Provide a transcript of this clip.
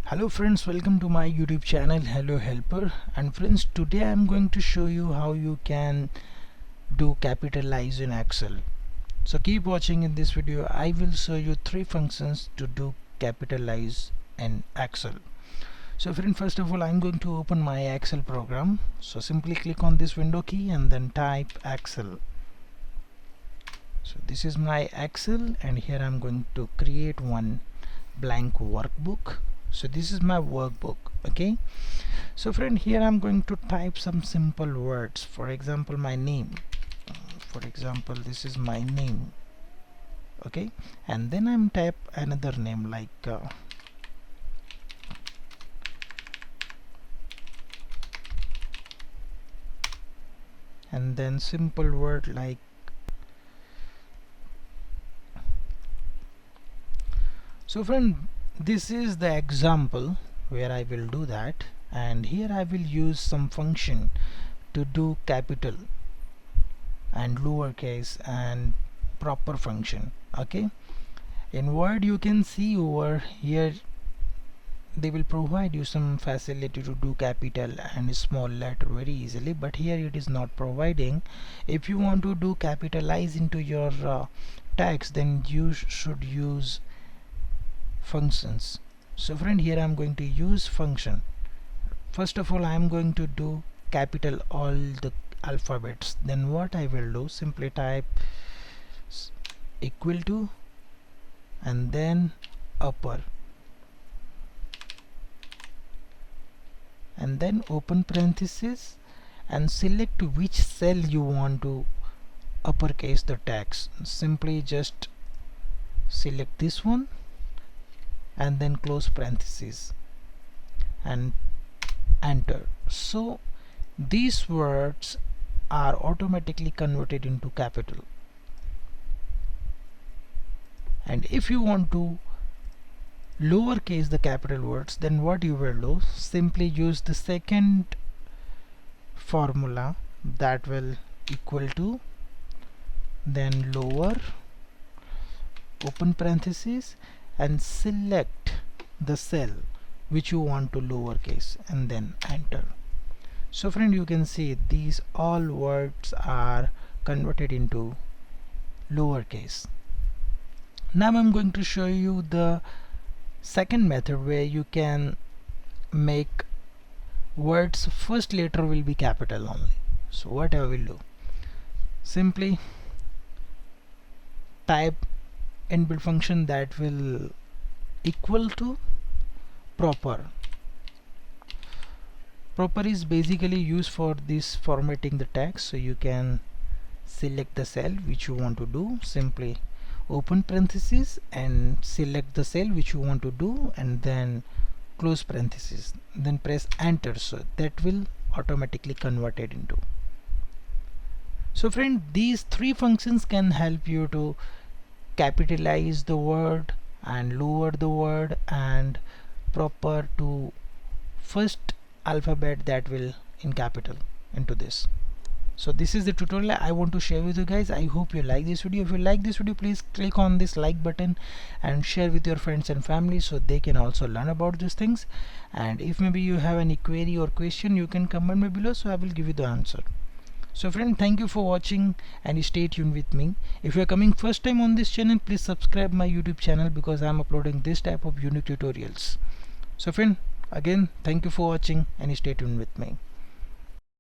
Hello friends, welcome to my YouTube channel Hello Helper. And friends, today I am going to show you how you can do capitalize in Excel. So keep watching. In this video I will show you three functions to do capitalize in Excel. So friend, first of all I'm going to open my Excel program. So simply click on this window key and then type Excel. So this is my Excel, and here I'm going to create one blank workbook. So this is my workbook. Okay, so friend, here I'm going to type some simple words. For example, my name. For example, this is my name. Okay, and then I'm type another name like and then simple word like so friend, this is the example where I will do that, and here I will use some function to do capital and lowercase and proper function. Okay, in Word you can see over here they will provide you some facility to do capital and small letter very easily, but here it is not providing. If you want to do capitalize into your text, then you should use functions. So friend, here I'm going to use function. First of all, I'm going to do capital all the alphabets. Then what I will do, simply type equal to and then upper and then open parenthesis and select which cell you want to uppercase the text. Simply just select this one and then close parentheses and enter. So these words are automatically converted into capital. And if you want to lowercase the capital words, then what you will do, simply use the second formula, that will equal to then lower open parenthesis and select the cell which you want to lowercase and then enter. So friend, you can see these all words are converted into lowercase. Now I'm going to show you the second method where you can make words first letter will be capital only. So what I will do, simply type inbuilt function that will equal to proper. Proper is basically used for this formatting the text. So you can select the cell which you want to do, simply open parenthesis and select the cell which you want to do and then close parenthesis, then press enter. So that will automatically convert it into. So friend, these three functions can help you to capitalize the word and lower the word and proper to first alphabet that will in capital into this. So this is the tutorial I want to share with you guys. I hope you like this video. If you like this video, please click on this like button and share with your friends and family so they can also learn about these things. And if maybe you have any query or question, you can comment me below, so I will give you the answer. So friend, thank you for watching and stay tuned with me. If you are coming first time on this channel, please subscribe my YouTube channel because I am uploading this type of unique tutorials. So friend, again thank you for watching and stay tuned with me.